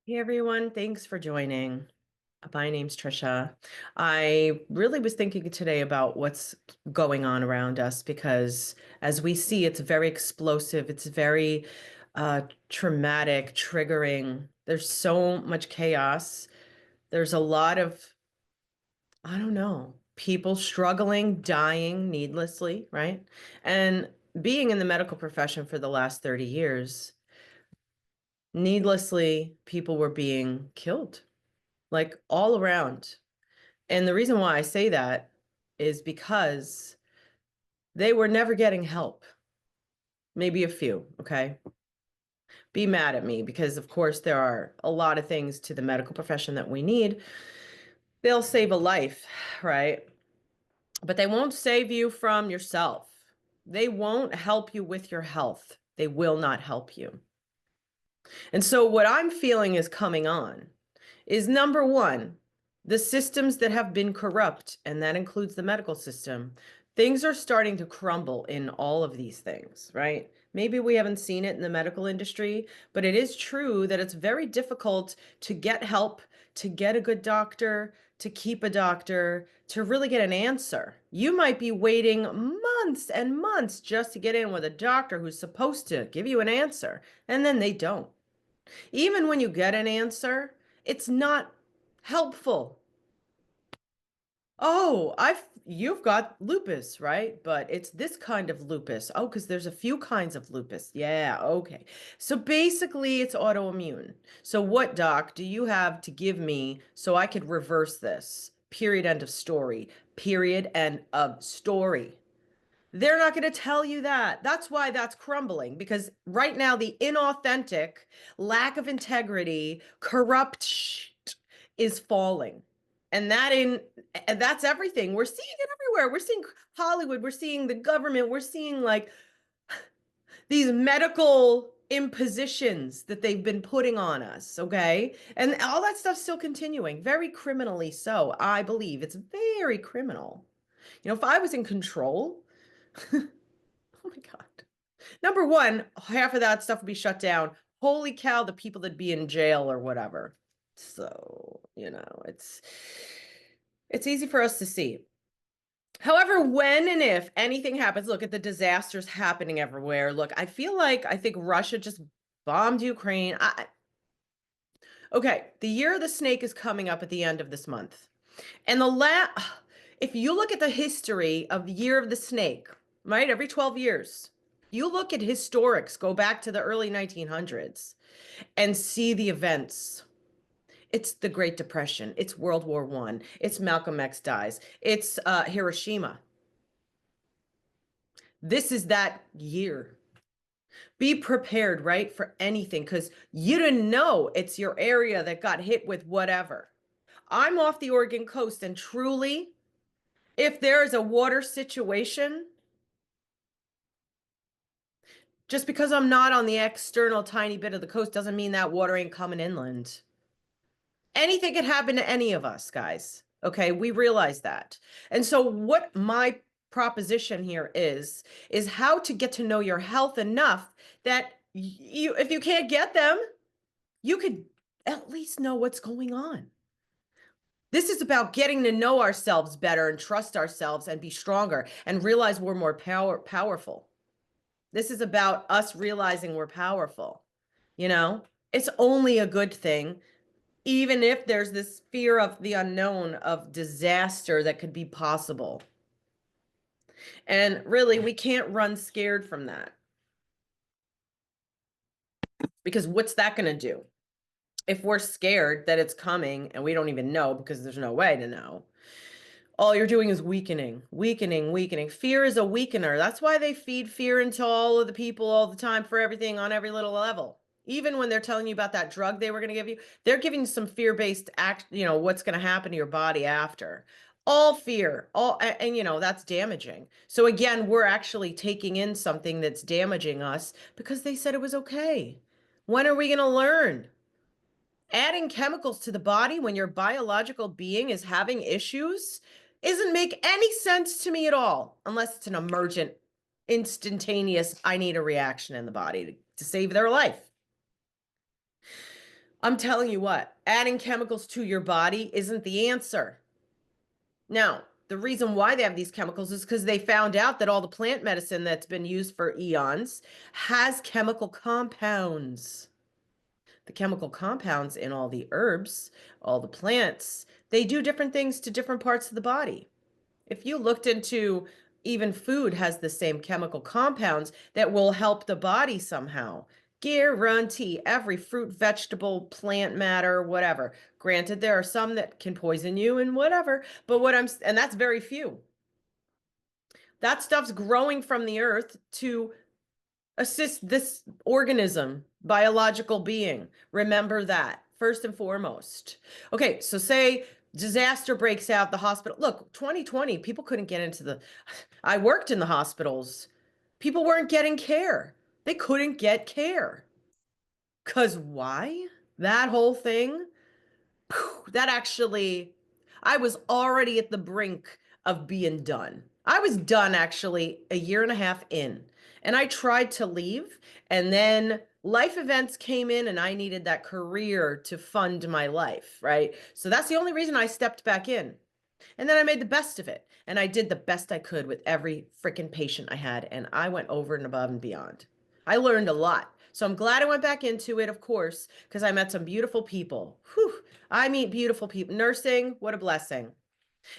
Hey everyone, thanks for joining. My name's Trisha. I really was thinking today about what's going on around us because as we see, it's very explosive, it's very traumatic, triggering. There's so much chaos. There's a lot of, I don't know, people struggling, dying needlessly, right? And being in the medical profession for the last 30 years, needlessly, people were being killed like all around. And the reason why I say that is because they were never getting help. Maybe a few, okay? Be mad at me because, of course, there are a lot of things to the medical profession that we need. They'll save a life, right? But they won't save you from yourself. They won't help you with your health. They will not help you. And so, what I'm feeling is coming on is number one, the systems that have been corrupt, and that includes the medical system. Things are starting to crumble in all of these things, right? Maybe we haven't seen it in the medical industry, but it is true that it's very difficult to get help, to get a good doctor, to keep a doctor, to really get an answer. You might be waiting months and months just to get in with a doctor who's supposed to give you an answer, and then they don't. Even when you get an answer, it's not helpful. Oh, you've got lupus, right? But it's this kind of lupus. Oh, because there's a few kinds of lupus. Yeah, okay. So basically it's autoimmune. So what, doc, do you have to give me so I could reverse this? Period, end of story. Period, end of story. They're not going to tell you that. That's why that's crumbling because right now the inauthentic, lack of integrity, corrupt is falling. And that's everything. We're seeing it everywhere. We're seeing Hollywood, we're seeing the government, we're seeing like these medical impositions that they've been putting on us, okay? And all that stuff's still continuing, very criminally so. I believe it's very criminal. If I was in control, oh my God. Number one, half of that stuff would be shut down. Holy cow, the people that'd be in jail or whatever. So, it's easy for us to see. However, when and if anything happens, look at the disasters happening everywhere. Look, I think Russia just bombed Ukraine. Okay, the year of the snake is coming up at the end of this month. And if you look at the history of the year of the snake, right, every 12 years, you look at historics, go back to the early 1900s and see the events. It's the Great Depression. It's World War I. It's Malcolm X dies. It's Hiroshima. This is that year. Be prepared, right, for anything because you didn't know it's your area that got hit with whatever. I'm off the Oregon coast, and truly, if there is a water situation, just because I'm not on the external tiny bit of the coast doesn't mean that water ain't coming inland. Anything could happen to any of us, guys. Okay, we realize that. And so what my proposition here is how to get to know your health enough that if you can't get them, you could at least know what's going on. This is about getting to know ourselves better and trust ourselves and be stronger and realize we're more powerful. This is about us realizing we're powerful. You know, it's only a good thing, even if there's this fear of the unknown of disaster that could be possible. And really, we can't run scared from that because what's that going to do? If we're scared that it's coming and we don't even know because there's no way to know, all you're doing is weakening, weakening, weakening. Fear is a weakener. That's why they feed fear into all of the people all the time for everything on every little level. Even when they're telling you about that drug they were going to give you, they're giving you some fear-based act, what's going to happen to your body after. All fear, and that's damaging. So again, we're actually taking in something that's damaging us because they said it was okay. When are we going to learn? Adding chemicals to the body when your biological being is having issues doesn't make any sense to me at all, unless it's an emergent, instantaneous, I need a reaction in the body to save their life. I'm telling you what, adding chemicals to your body isn't the answer. Now, the reason why they have these chemicals is because they found out that all the plant medicine that's been used for eons has chemical compounds. The chemical compounds in all the herbs, all the plants, they do different things to different parts of the body. If you looked into, even food has the same chemical compounds that will help the body somehow. Guarantee every fruit, vegetable, plant matter, whatever. Granted, there are some that can poison you and whatever, but and that's very few. That stuff's growing from the earth to assist this organism, biological being. Remember that first and foremost. Okay, so say disaster breaks out, the hospital. Look, 2020, people couldn't get into I worked in the hospitals. People weren't getting care. They couldn't get care. Because why? That whole thing, that actually, I was already at the brink of being done. I was done actually a year and a half in, and I tried to leave, and then life events came in and I needed that career to fund my life, right? So that's the only reason I stepped back in. And then I made the best of it, and I did the best I could with every freaking patient I had, and I went over and above and beyond. I learned a lot. So I'm glad I went back into it, of course, because I met some beautiful people. Whew, I meet beautiful people. Nursing, what a blessing.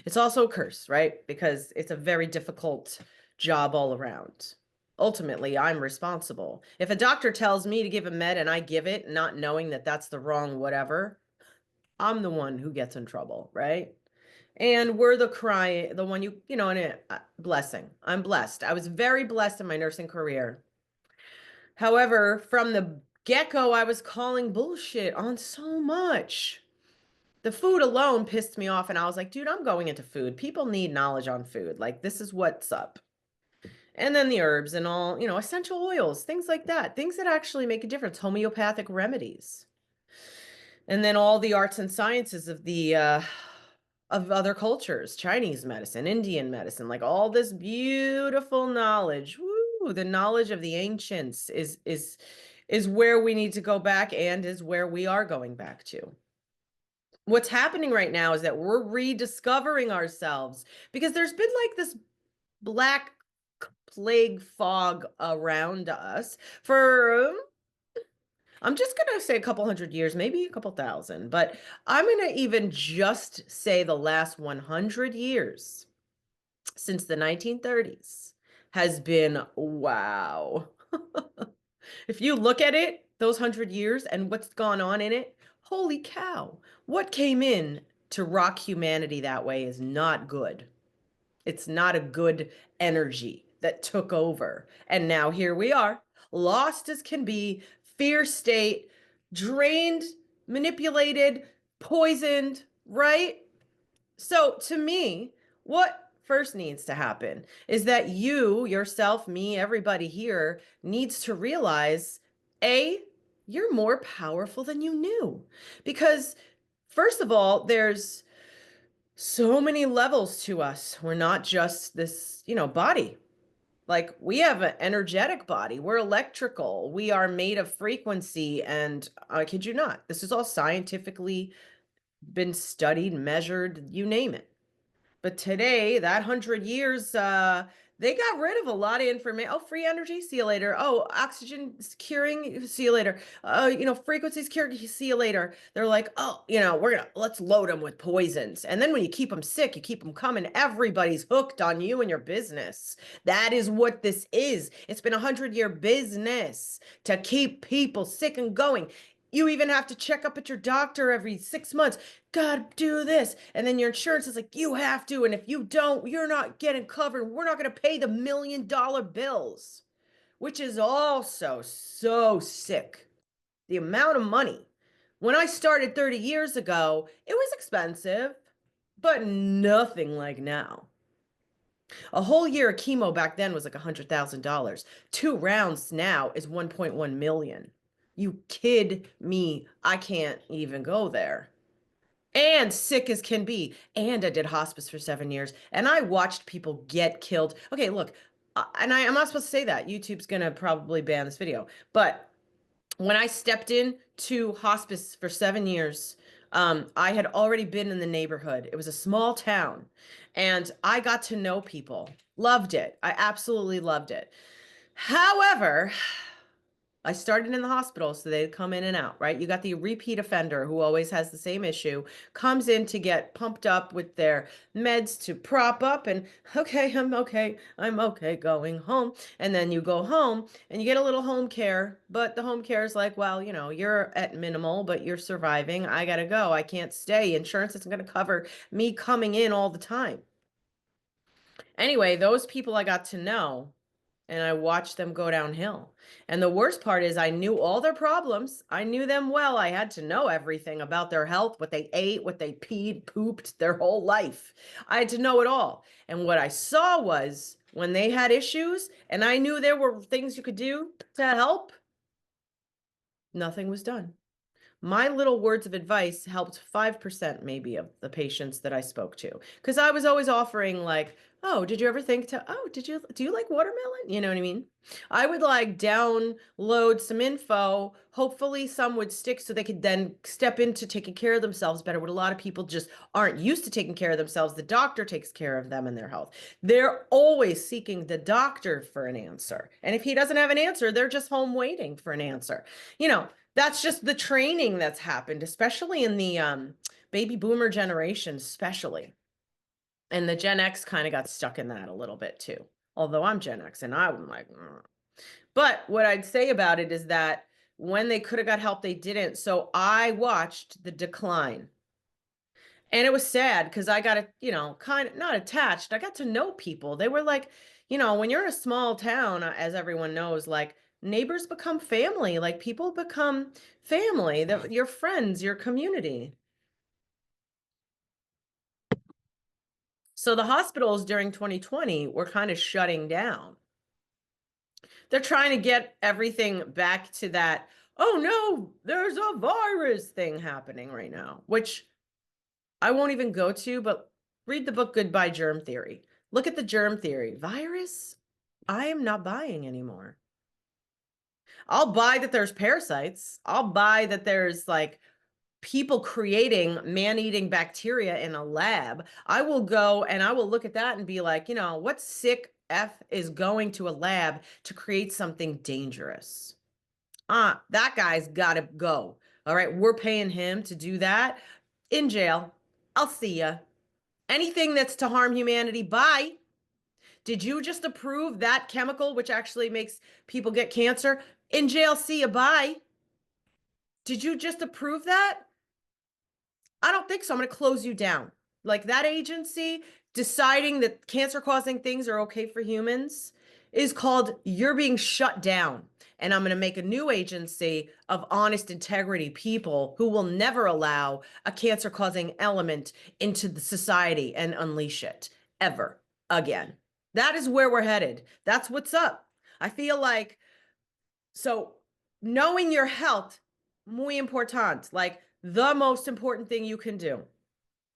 It's also a curse, right? Because it's a very difficult job all around. Ultimately, I'm responsible. If a doctor tells me to give a med and I give it, not knowing that that's the wrong whatever, I'm the one who gets in trouble, right? And we're the one you know, and blessing. I'm blessed. I was very blessed in my nursing career. However, from the get-go, I was calling bullshit on so much. The food alone pissed me off, and I was like, dude, I'm going into food. People need knowledge on food. Like, this is what's up. And then the herbs and all, you know, essential oils, things like that, things that actually make a difference, homeopathic remedies. And then all the arts and sciences of the of other cultures, Chinese medicine, Indian medicine, like all this beautiful knowledge. Woo, the knowledge of the ancients is where we need to go back, and is where we are going back to. What's happening right now is that we're rediscovering ourselves, because there's been like this black plague fog around us for I'm just going to say a couple hundred years, maybe a couple thousand, but I'm going to even just say the last 100 years since the 1930s has been wow. If you look at it, those 100 years and what's gone on in it, holy cow. What came in to rock humanity that way is not good. It's not a good energy that took over. And now here we are, lost as can be, fear state, drained, manipulated, poisoned, right? So to me, what first needs to happen is that you, yourself, me, everybody here needs to realize, A, you're more powerful than you knew. Because first of all, there's so many levels to us. We're not just this, you know, body. Like, we have an energetic body. We're electrical. We are made of frequency. And I kid you not, this is all scientifically been studied, measured, you name it. But today, that 100 years, they got rid of a lot of information. Oh, free energy, see you later. Oh, oxygen curing, see you later. You know, frequencies curing, see you later. They're like, oh, you know, let's load them with poisons. And then when you keep them sick, you keep them coming. Everybody's hooked on you and your business. That is what this is. It's been a 100-year business to keep people sick and going. You even have to check up at your doctor every 6 months. God, do this. And then your insurance is like, you have to. And if you don't, you're not getting covered. We're not going to pay the $1 million bills, which is also so sick. The amount of money. When I started 30 years ago, it was expensive, but nothing like now. A whole year of chemo back then was like $100,000. 2 rounds now is 1.1 million. You kid me. I can't even go there. And sick as can be. And I did hospice for 7 years, and I watched people get killed. Okay, look, and I'm not supposed to say that. YouTube's going to probably ban this video. But when I stepped in to hospice for 7 years. I had already been in the neighborhood. It was a small town, and I got to know people. Loved it. I absolutely loved it. However, I started in the hospital, so they'd come in and out, right? You got the repeat offender who always has the same issue, comes in to get pumped up with their meds to prop up, and okay, I'm okay going home. And then you go home and you get a little home care, but the home care is like, well, you're at minimal, but you're surviving. I gotta go. I can't stay. Insurance isn't gonna cover me coming in all the time. Anyway, those people I got to know, and I watched them go downhill. And the worst part is I knew all their problems. I knew them well. I had to know everything about their health, what they ate, what they peed, pooped, their whole life. I had to know it all. And what I saw was when they had issues and I knew there were things you could do to help, nothing was done. My little words of advice helped 5% maybe of the patients that I spoke to. Because I was always offering, like, oh, did you ever think to, oh, do you like watermelon? You know what I mean? I would like download some info. Hopefully some would stick so they could then step into taking care of themselves better. What a lot of people just aren't used to taking care of themselves. The doctor takes care of them and their health. They're always seeking the doctor for an answer. And if he doesn't have an answer, they're just home waiting for an answer. That's just the training that's happened, especially in the baby boomer generation, especially. And the Gen X kind of got stuck in that a little bit too. Although I'm Gen X and I'm like, "Mm." But what I'd say about it is that when they could have got help, they didn't. So I watched the decline. And it was sad because I got, kind of not attached. I got to know people. They were like, when you're in a small town, as everyone knows, like neighbors become family, like people become family, your friends, your community. So the hospitals during 2020 were kind of shutting down. They're trying to get everything back to that, oh no, there's a virus thing happening right now, which I won't even go to, but read the book Goodbye Germ Theory. Look at the germ theory. Virus, I am not buying anymore. I'll buy that there's parasites. I'll buy that there's like people creating man-eating bacteria in a lab. I will go and I will look at that and be like, what sick F is going to a lab to create something dangerous? That guy's got to go. All right, we're paying him to do that. In jail. I'll see ya. Anything that's to harm humanity, bye. Did you just approve that chemical which actually makes people get cancer? In jail, see ya, bye. Did you just approve that? I don't think so. I'm going to close you down. Like that agency deciding that cancer causing things are okay for humans is called you're being shut down. And I'm going to make a new agency of honest integrity people who will never allow a cancer causing element into the society and unleash it ever again. That is where we're headed. That's what's up. I feel like, so knowing your health, muy important, like the most important thing you can do.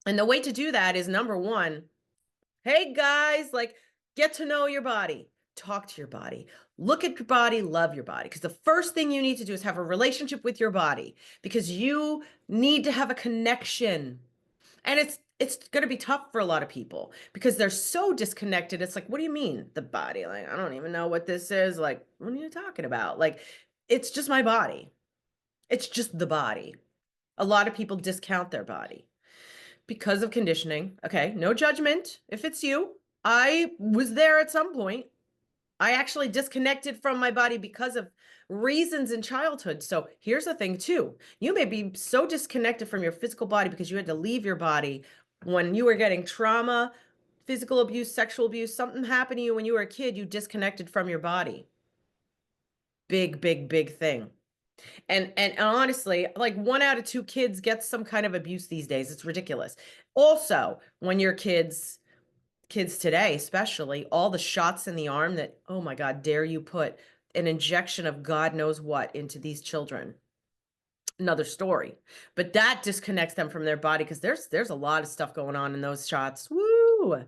And the way to do that is number one, hey guys, like get to know your body, talk to your body, look at your body, love your body. Because the first thing you need to do is have a relationship with your body because you need to have a connection. And it's going to be tough for a lot of people because they're so disconnected. It's like, what do you mean the body? Like, I don't even know what this is. Like, what are you talking about? Like, it's just my body. It's just the body. A lot of people discount their body because of conditioning. Okay, no judgment if it's you. I was there at some point. I actually disconnected from my body because of reasons in childhood. So here's the thing too. You may be so disconnected from your physical body because you had to leave your body when you were getting trauma, physical abuse, sexual abuse, something happened to you when you were a kid, you disconnected from your body. Big, big, big thing. And honestly, like 1 out of 2 kids gets some kind of abuse these days. It's ridiculous. Also, when your kids today, especially all the shots in the arm that, oh my God, dare you put an injection of God knows what into these children. Another story. But that disconnects them from their body because there's a lot of stuff going on in those shots. Woo!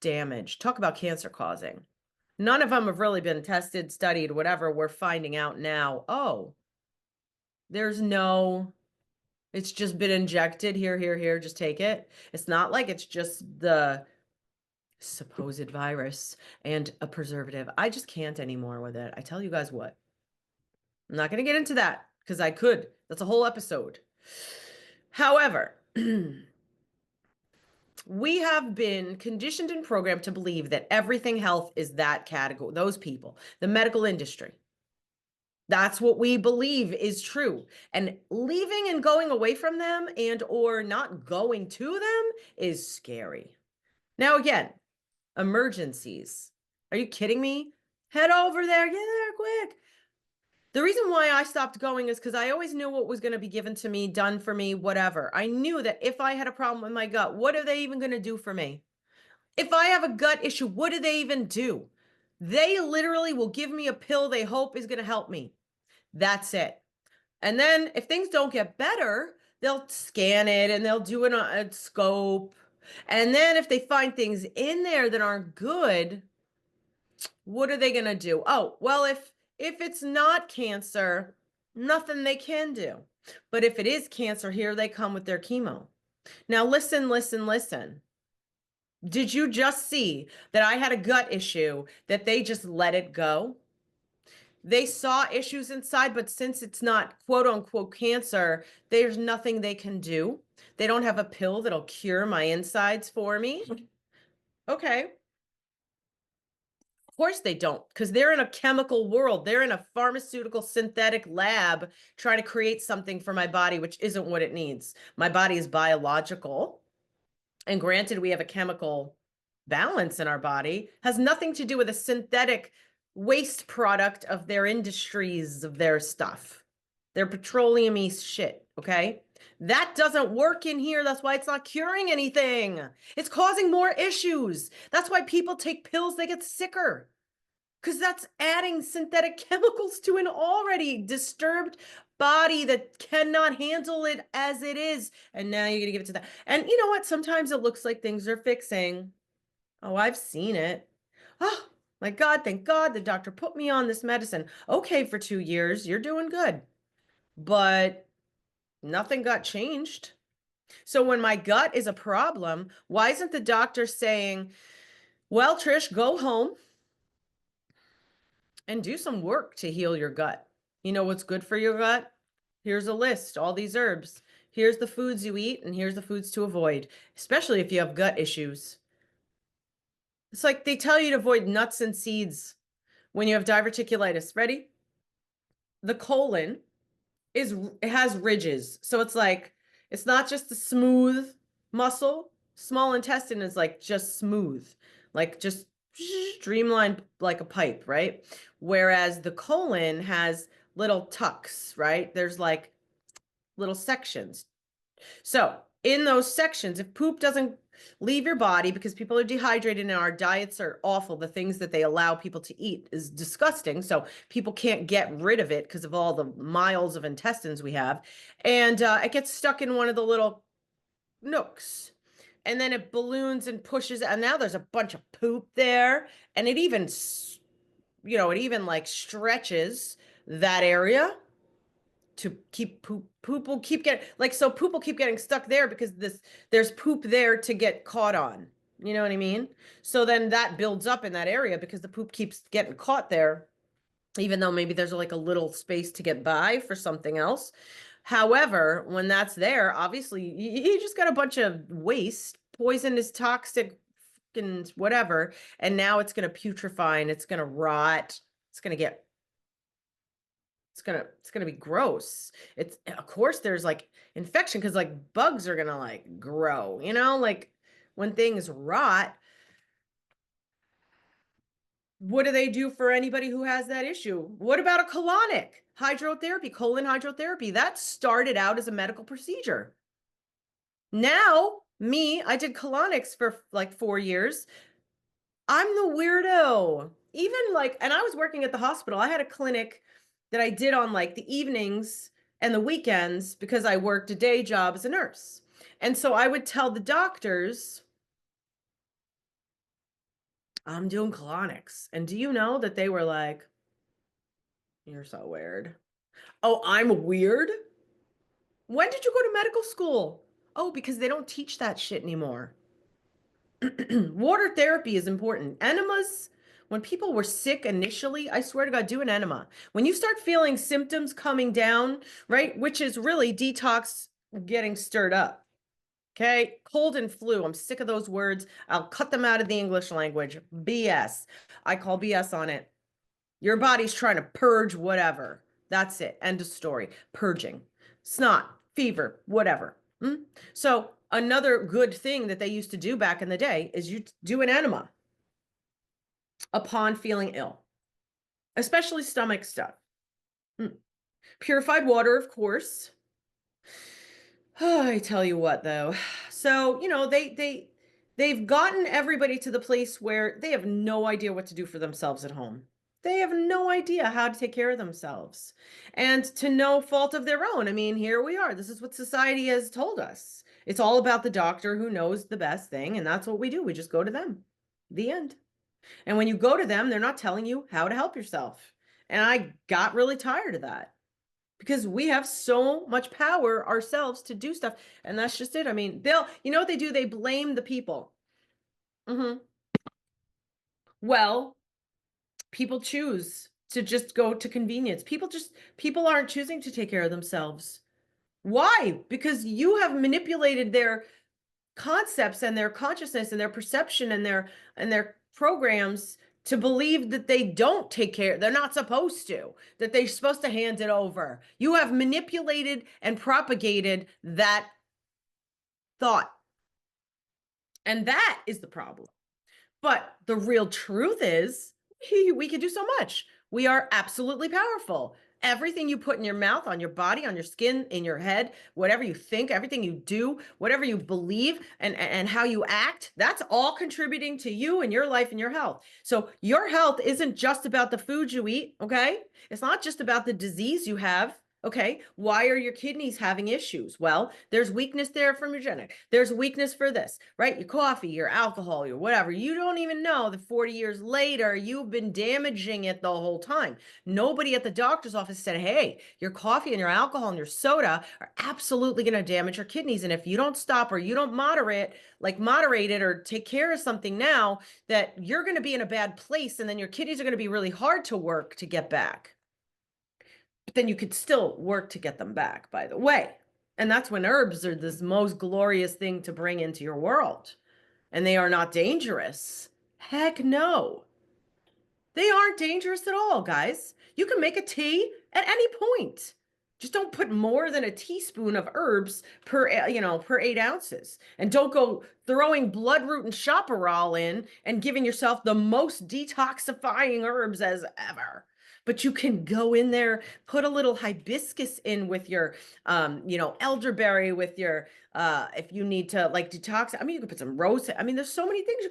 Damage. Talk about cancer causing. None of them have really been tested, studied, whatever. We're finding out now, oh, There's no, it's just been injected here, here, here, just take it. It's not like it's just the supposed virus and a preservative. I just can't anymore with it. I tell you guys what. I'm not going to get into that because I could. That's a whole episode. However, we have been conditioned and programmed to believe that everything health is that category, those people, the medical industry. That's what we believe is true. And leaving and going away from them and or not going to them is scary. Now, again, emergencies. Are you kidding me? Head over there, get there quick. The reason why I stopped going is because I always knew what was going to be given to me, done for me, whatever. I knew that if I had a problem with my gut, what are they even going to do for me? If I have a gut issue, what do they even do? They literally will give me a pill they hope is going to help me. That's it. And then if things don't get better, they'll scan it and they'll do it on a scope. And then if they find things in there that aren't good, what are they going to do? Oh, well, if it's not cancer, nothing they can do. But if it is cancer, here they come with their chemo. Now listen, listen, listen. Did you just see that I had a gut issue that they just let it go? They saw issues inside, but since it's not quote unquote cancer, there's nothing they can do. They don't have a pill that'll cure my insides for me. Okay. Of course they don't, because they're in a chemical world. They're in a pharmaceutical synthetic lab trying to create something for my body, which isn't what it needs. My body is biological. And granted, we have a chemical balance in our body, has nothing to do with a synthetic waste product of their industries, of their stuff, their petroleum-y shit, okay? That doesn't work in here. That's why it's not curing anything. It's causing more issues. That's why people take pills, they get sicker. Because that's adding synthetic chemicals to an already disturbed body that cannot handle it as it is. And now you're going to give it to that. And you know what? Sometimes it looks like things are fixing. Oh, I've seen it. Oh, my God, thank God the doctor put me on this medicine. Okay, for 2 years, you're doing good. But nothing got changed. So when my gut is a problem, why isn't the doctor saying, well, Trish, go home and do some work to heal your gut? You know what's good for your gut? Here's a list, all these herbs. Here's the foods you eat, and here's the foods to avoid, especially if you have gut issues. It's like they tell you to avoid nuts and seeds when you have diverticulitis. Ready? The colon it has ridges. So it's like, it's not just a smooth muscle. Small intestine is like just smooth, like just streamlined like a pipe, right? Whereas the colon has little tucks, right? There's like little sections. So in those sections, if poop doesn't leave your body because people are dehydrated and our diets are awful, the things that they allow people to eat is disgusting. So people can't get rid of it because of all the miles of intestines we have. And it gets stuck in one of the little nooks. And then it balloons and pushes. And now there's a bunch of poop there. And it even, it even like stretches that area to keep poop will keep getting like, so poop will keep getting stuck there because there's poop there to get caught on. You know what I mean? So then that builds up in that area because the poop keeps getting caught there, even though maybe there's like a little space to get by for something else. However, when that's there, obviously you just got a bunch of waste, poisonous, toxic, and whatever, and now it's going to putrefy and it's going to rot. It's going to get it's gonna be gross. It's of course there's like infection because like bugs are gonna like grow, like when things rot. What do they do for anybody who has that issue? What about a colonic hydrotherapy, colon hydrotherapy? That started out as a medical procedure. Now, I did colonics for like 4 years. I'm the weirdo. Even like, and I was working at the hospital. I had a clinic that I did on like the evenings and the weekends because I worked a day job as a nurse. And so I would tell the doctors, I'm doing colonics. And do you know that they were like, you're so weird. Oh, I'm weird? When did you go to medical school? Oh, because they don't teach that shit anymore. Water therapy is important. Enemas, when people were sick initially, I swear to God, do an enema. When you start feeling symptoms coming down, right, which is really detox getting stirred up. Okay, cold and flu. I'm sick of those words. I'll cut them out of the English language. BS. I call BS on it. Your body's trying to purge whatever. That's it. End of story. Purging. Snot, fever, whatever. So another good thing that they used to do back in the day is you do an enema upon feeling ill, especially stomach stuff. Purified water, of course. Oh, I tell you what, though. So, they've gotten everybody to the place where they have no idea what to do for themselves at home. They have no idea how to take care of themselves. And to no fault of their own. I mean, here we are. This is what society has told us. It's all about the doctor who knows the best thing, and that's what we do. We just go to them. The end. And when you go to them, they're not telling you how to help yourself. And I got really tired of that because we have so much power ourselves to do stuff. And that's just it. I mean, you know what they do? They blame the people. Well, people choose to just go to convenience. People aren't choosing to take care of themselves. Why? Because you have manipulated their concepts and their consciousness and their perception and their programs to believe that they don't take care, they're not supposed to, that they're supposed to hand it over. You have manipulated and propagated that thought. And that is the problem. But the real truth is, we can do so much. We are absolutely powerful. Everything you put in your mouth, on your body, on your skin, in your head, whatever you think, everything you do, whatever you believe, and how you act, that's all contributing to you and your life and your health. So your health isn't just about the food you eat, okay? It's not just about the disease you have. Okay, why are your kidneys having issues? Well, there's weakness there from your genetic. There's weakness for this, right? Your coffee, your alcohol, your whatever. You don't even know that 40 years later, you've been damaging it the whole time. Nobody at the doctor's office said, hey, your coffee and your alcohol and your soda are absolutely going to damage your kidneys. And if you don't stop or you don't moderate it or take care of something now, that you're going to be in a bad place. And then your kidneys are going to be really hard to work to get back. But then you could still work to get them back, by the way. And that's when herbs are this most glorious thing to bring into your world. And they are not dangerous. Heck no. They aren't dangerous at all, guys. You can make a tea at any point. Just don't put more than a teaspoon of herbs per 8 ounces. And don't go throwing bloodroot and chaparral in and giving yourself the most detoxifying herbs as ever. But you can go in there, put a little hibiscus in with your, elderberry, with your, if you need to like detox. I mean, you could put some rose. I mean, there's so many things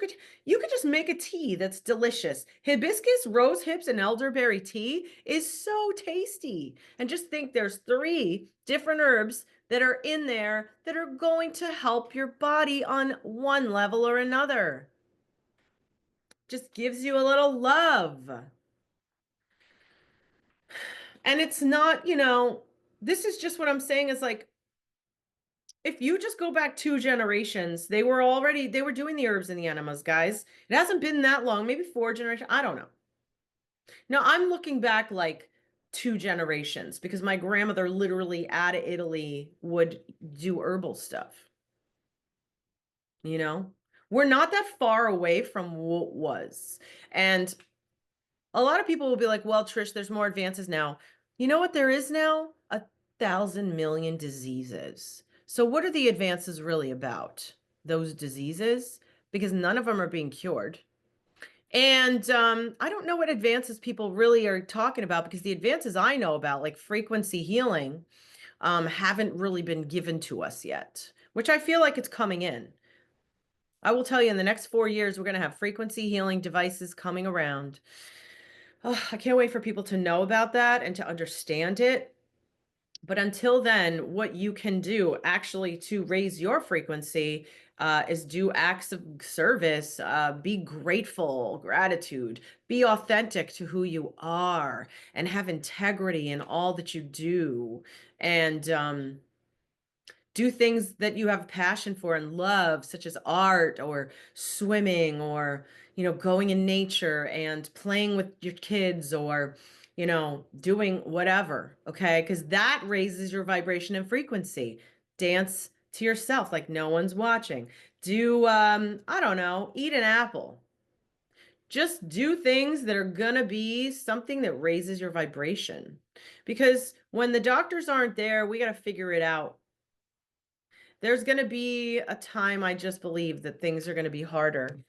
you could just make a tea that's delicious. Hibiscus, rose hips, and elderberry tea is so tasty. And just think there's 3 different herbs that are in there that are going to help your body on one level or another. Just gives you a little love. And it's not, this is just what I'm saying is like, if you just go back 2 generations, they were doing the herbs and the enemas, guys. It hasn't been that long, maybe 4 generations. I don't know. Now I'm looking back like 2 generations because my grandmother literally out of Italy would do herbal stuff. We're not that far away from what was. And a lot of people will be like, well, Trish, there's more advances now. You know what there is now? 1,000 million diseases. So what are the advances really about? Those diseases? Because none of them are being cured. And I don't know what advances people really are talking about because the advances I know about, like frequency healing, haven't really been given to us yet, which I feel like it's coming in. I will tell you in the next 4 years, we're going to have frequency healing devices coming around. Oh, I can't wait for people to know about that and to understand it. But until then, what you can do actually to raise your frequency is do acts of service, be grateful, gratitude, be authentic to who you are, and have integrity in all that you do. And do things that you have passion for and love, such as art or swimming or, going in nature and playing with your kids or, doing whatever. Okay. Because that raises your vibration and frequency. Dance to yourself like no one's watching. Do, I don't know, eat an apple. Just do things that are gonna be something that raises your vibration. Because when the doctors aren't there, we got to figure it out. There's going to be a time, I just believe, that things are going to be harder.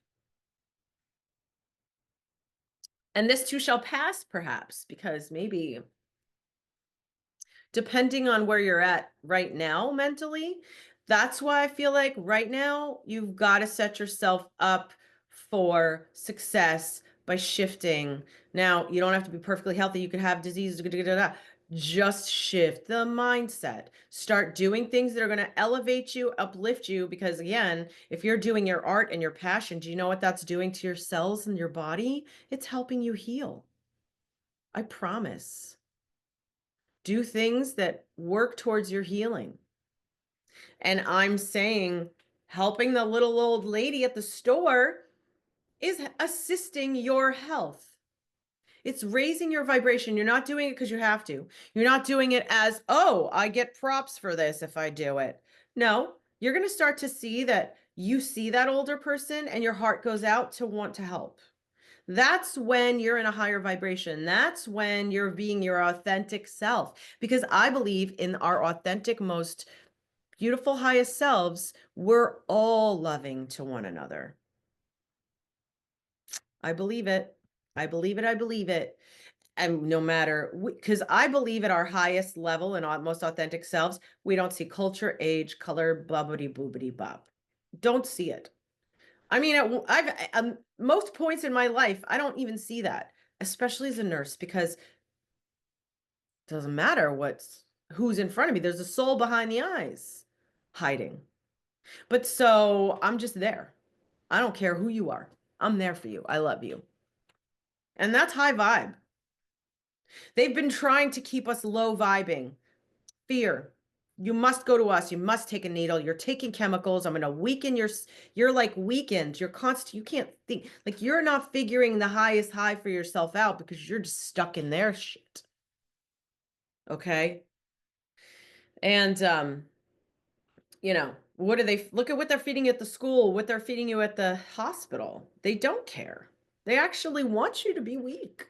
And this too shall pass, perhaps, because maybe depending on where you're at right now mentally, that's why I feel like right now you've got to set yourself up for success by shifting. Now, you don't have to be perfectly healthy. You could have diseases. Just shift the mindset. Start doing things that are going to elevate you, uplift you. Because again, if you're doing your art and your passion, do you know what that's doing to your cells and your body? It's helping you heal. I promise. Do things that work towards your healing. And I'm saying helping the little old lady at the store is assisting your health. It's raising your vibration. You're not doing it because you have to. You're not doing it as, oh, I get props for this if I do it. No, you're going to start to see that you see that older person and your heart goes out to want to help. That's when you're in a higher vibration. That's when you're being your authentic self. Because I believe in our authentic, most beautiful, highest selves, we're all loving to one another. I believe it. I believe it. I believe it. And no matter, because I believe at our highest level and our most authentic selves, we don't see culture, age, color, bubbity boobity bop. Don't see it. I mean, I've most points in my life, I don't even see that, especially as a nurse, because it doesn't matter who's in front of me. There's a soul behind the eyes hiding. But so I'm just there. I don't care who you are. I'm there for you. I love you. And that's high vibe. They've been trying to keep us low vibing. Fear. You must go to us. You must take a needle. You're taking chemicals. I'm going to weaken you're like weakened. You can't think, like you're not figuring the highest high for yourself out because you're just stuck in their shit. Okay. And, what do they look at what they're feeding you at the school, what they're feeding you at the hospital? They don't care. They actually want you to be weak.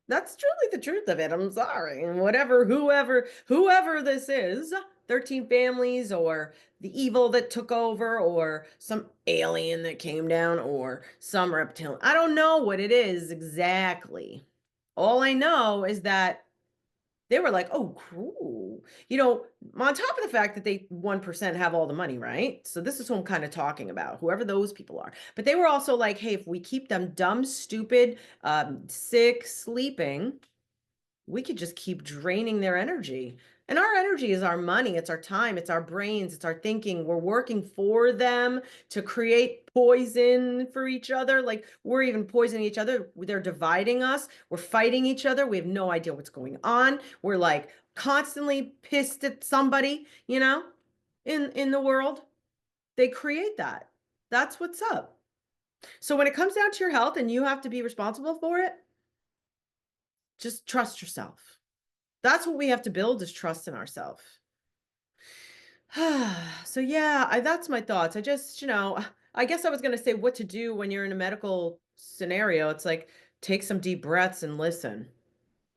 That's truly the truth of it. I'm sorry. And whoever this is, 13 families or the evil that took over or some alien that came down or some reptilian. I don't know what it is exactly. All I know is that they were like, oh, cool. On top of the fact that they 1% have all the money, right? So this is who I'm kind of talking about, whoever those people are. But they were also like, hey, if we keep them dumb, stupid, sick, sleeping, we could just keep draining their energy. And our energy is our money, it's our time, it's our brains, it's our thinking. We're working for them to create poison for each other. Like we're even poisoning each other. They're dividing us. We're fighting each other. We have no idea what's going on. We're like constantly pissed at somebody, in the world. They create that. That's what's up. So when it comes down to your health and you have to be responsible for it, just trust yourself. That's what we have to build is trust in ourselves. So yeah, that's my thoughts. I just, I guess I was going to say what to do when you're in a medical scenario. It's like take some deep breaths and listen.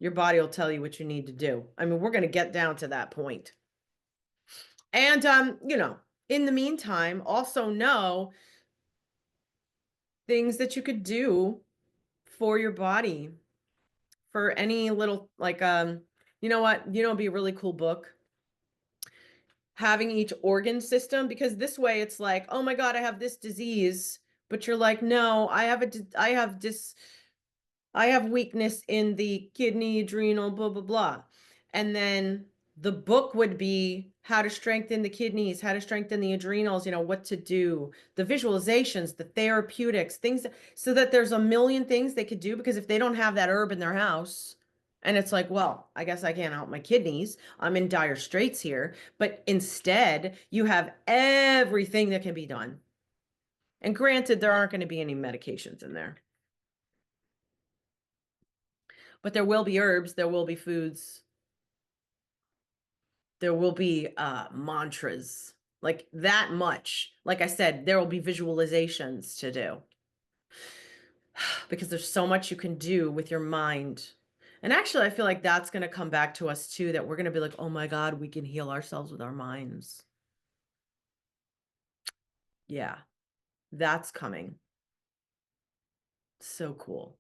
Your body will tell you what you need to do. I mean, we're going to get down to that point. And in the meantime, also know things that you could do for your body for any little like you know what? It'd be a really cool book having each organ system, because this way it's like, oh my God, I have this disease, but you're like, no, I have weakness in the kidney, adrenal, blah, blah, blah. And then The book would be how to strengthen the kidneys, how to strengthen the adrenals, what to do, the visualizations, the therapeutics, things so that there's a million things they could do because if they don't have that herb in their house, and it's like, well, I guess I can't help my kidneys. I'm in dire straits here. But instead, you have everything that can be done. And granted, there aren't going to be any medications in there. But there will be herbs, there will be foods, there will be mantras, like that much. Like I said, there will be visualizations to do because there's so much you can do with your mind. And actually, I feel like that's going to come back to us too, that we're going to be like, oh my God, we can heal ourselves with our minds. Yeah, that's coming. So cool.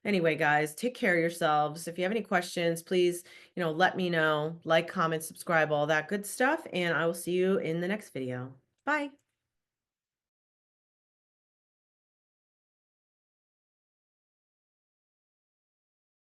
Anyway, guys, take care of yourselves. If you have any questions, please, let me know. Like, comment, subscribe, all that good stuff. And I will see you in the next video. Bye.